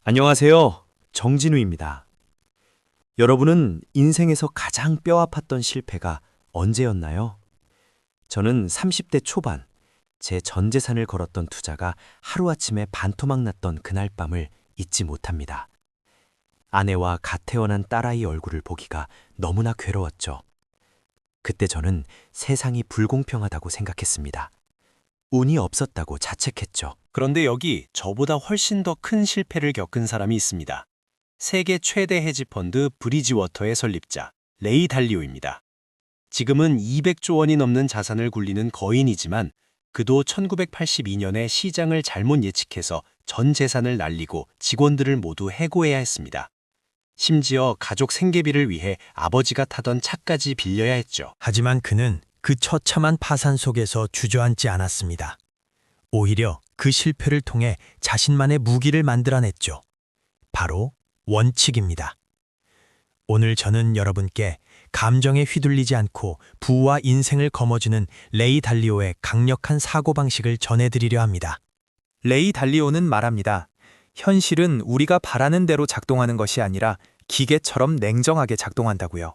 안녕하세요. 정진우입니다. 여러분은 인생에서 가장 뼈아팠던 실패가 언제였나요? 저는 30대 초반, 제 전 재산을 걸었던 투자가 하루아침에 반토막 났던 그날 밤을 잊지 못합니다. 아내와 갓 태어난 딸아이 얼굴을 보기가 너무나 괴로웠죠. 그때 저는 세상이 불공평하다고 생각했습니다. 운이 없었다고 자책했죠. 그런데 여기 저보다 훨씬 더 큰 실패를 겪은 사람이 있습니다. 세계 최대 헤지펀드 브리지워터의 설립자 레이 달리오입니다. 지금은 200조 원이 넘는 자산을 굴리는 거인이지만 그도 1982년에 시장을 잘못 예측해서 전 재산을 날리고 직원들을 모두 해고해야 했습니다. 심지어 가족 생계비를 위해 아버지가 타던 차까지 빌려야 했죠. 하지만 그는 그 처참한 파산 속에서 주저앉지 않았습니다. 오히려 그 실패를 통해 자신만의 무기를 만들어냈죠. 바로 원칙입니다. 오늘 저는 여러분께 감정에 휘둘리지 않고 부와 인생을 거머쥐는 레이 달리오의 강력한 사고방식을 전해드리려 합니다. 레이 달리오는 말합니다. 현실은 우리가 바라는 대로 작동하는 것이 아니라 기계처럼 냉정하게 작동한다고요.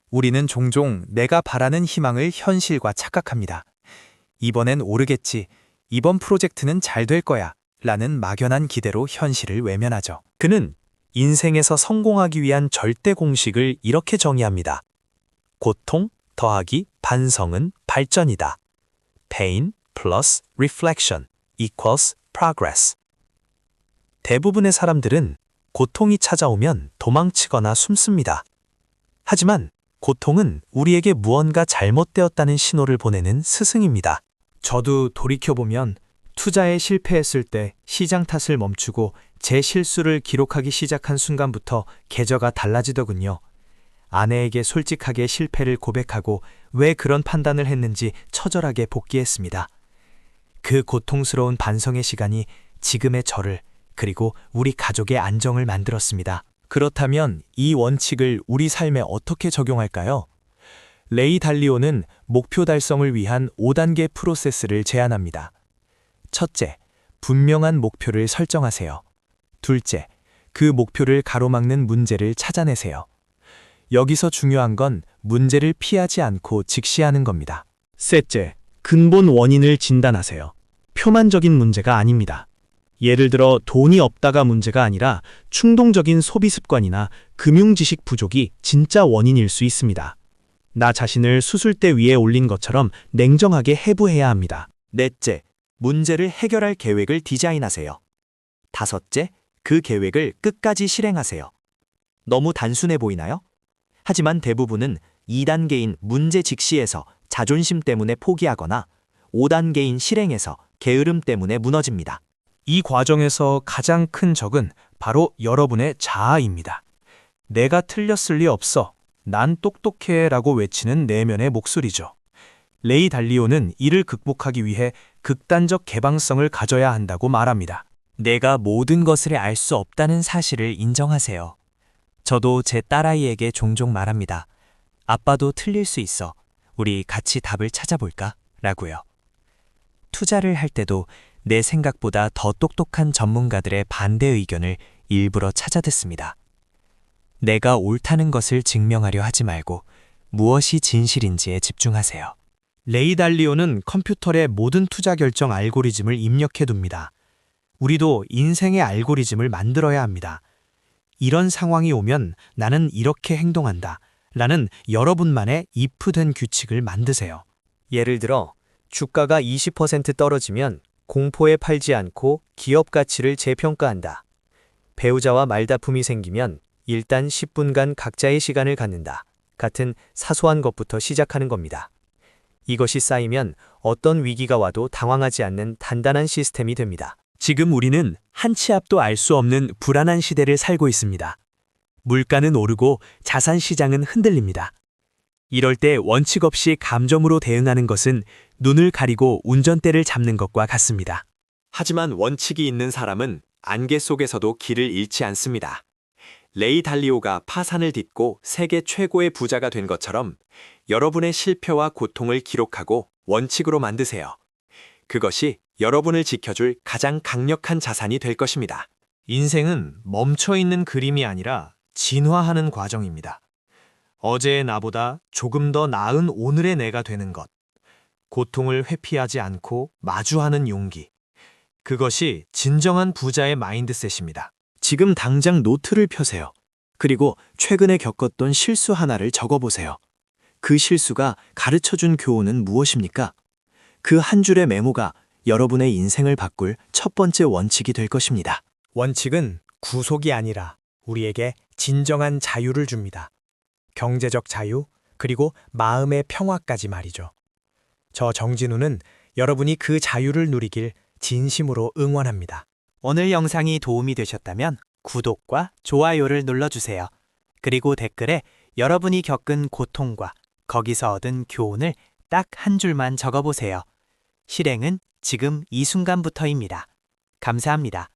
우리는 종종 내가 바라는 희망을 현실과 착각합니다. 이번엔 오르겠지, 이번 프로젝트는 잘 될 거야 라는 막연한 기대로 현실을 외면하죠. 그는 인생에서 성공하기 위한 절대 공식을 이렇게 정의합니다. 고통 더하기 반성은 발전이다. Pain plus reflection equals progress. 대부분의 사람들은 고통이 찾아오면 도망치거나 숨습니다. 하지만 고통은 우리에게 무언가 잘못되었다는 신호를 보내는 스승입니다. 저도 돌이켜보면 투자에 실패했을 때 시장 탓을 멈추고 제 실수를 기록하기 시작한 순간부터 계저가 달라지더군요. 아내에게 솔직하게 실패를 고백하고 왜 그런 판단을 했는지 처절하게 복귀했습니다. 그 고통스러운 반성의 시간이 지금의 저를 그리고 우리 가족의 안정을 만들었습니다. 그렇다면 이 원칙을 우리 삶에 어떻게 적용할까요? 레이 달리오는 목표 달성을 위한 5단계 프로세스를 제안합니다. 첫째, 분명한 목표를 설정하세요. 둘째, 그 목표를 가로막는 문제를 찾아내세요. 여기서 중요한 건 문제를 피하지 않고 직시하는 겁니다. 셋째, 근본 원인을 진단하세요. 표면적인 문제가 아닙니다. 예를 들어 돈이 없다가 문제가 아니라 충동적인 소비 습관이나 금융 지식 부족이 진짜 원인일 수 있습니다. 나 자신을 수술대 위에 올린 것처럼 냉정하게 해부해야 합니다. 넷째, 문제를 해결할 계획을 디자인하세요. 다섯째, 그 계획을 끝까지 실행하세요. 너무 단순해 보이나요? 하지만 대부분은 2단계인 문제 직시에서 자존심 때문에 포기하거나 5단계인 실행에서 게으름 때문에 무너집니다. 이 과정에서 가장 큰 적은 바로 여러분의 자아입니다. 내가 틀렸을 리 없어. 난 똑똑해 라고 외치는 내면의 목소리죠. 레이 달리오는 이를 극복하기 위해 극단적 개방성을 가져야 한다고 말합니다. 내가 모든 것을 알 수 없다는 사실을 인정하세요. 저도 제 딸아이에게 종종 말합니다. 아빠도 틀릴 수 있어. 우리 같이 답을 찾아볼까? 라고요. 투자를 할 때도 내 생각보다 더 똑똑한 전문가들의 반대 의견을 일부러 찾아 듣습니다. 내가 옳다는 것을 증명하려 하지 말고 무엇이 진실인지에 집중하세요. 레이 달리오는 컴퓨터에 모든 투자 결정 알고리즘을 입력해둡니다. 우리도 인생의 알고리즘을 만들어야 합니다. 이런 상황이 오면 나는 이렇게 행동한다 라는 여러분만의 if된 규칙을 만드세요. 예를 들어 주가가 20% 떨어지면 공포에 팔지 않고 기업 가치를 재평가한다. 배우자와 말다툼이 생기면 일단 10분간 각자의 시간을 갖는다. 같은 사소한 것부터 시작하는 겁니다. 이것이 쌓이면 어떤 위기가 와도 당황하지 않는 단단한 시스템이 됩니다. 지금 우리는 한 치 앞도 알 수 없는 불안한 시대를 살고 있습니다. 물가는 오르고 자산 시장은 흔들립니다. 이럴 때 원칙 없이 감정으로 대응하는 것은 눈을 가리고 운전대를 잡는 것과 같습니다. 하지만 원칙이 있는 사람은 안개 속에서도 길을 잃지 않습니다. 레이 달리오가 파산을 딛고 세계 최고의 부자가 된 것처럼 여러분의 실패와 고통을 기록하고 원칙으로 만드세요. 그것이 여러분을 지켜줄 가장 강력한 자산이 될 것입니다. 인생은 멈춰 있는 그림이 아니라 진화하는 과정입니다. 어제의 나보다 조금 더 나은 오늘의 내가 되는 것. 고통을 회피하지 않고 마주하는 용기. 그것이 진정한 부자의 마인드셋입니다. 지금 당장 노트를 펴세요. 그리고 최근에 겪었던 실수 하나를 적어보세요. 그 실수가 가르쳐준 교훈은 무엇입니까? 그 한 줄의 메모가 여러분의 인생을 바꿀 첫 번째 원칙이 될 것입니다. 원칙은 구속이 아니라 우리에게 진정한 자유를 줍니다. 경제적 자유, 그리고 마음의 평화까지 말이죠. 저 정진우는 여러분이 그 자유를 누리길 진심으로 응원합니다. 오늘 영상이 도움이 되셨다면 구독과 좋아요를 눌러주세요. 그리고 댓글에 여러분이 겪은 고통과 거기서 얻은 교훈을 딱 한 줄만 적어보세요. 실행은 지금 이 순간부터입니다. 감사합니다.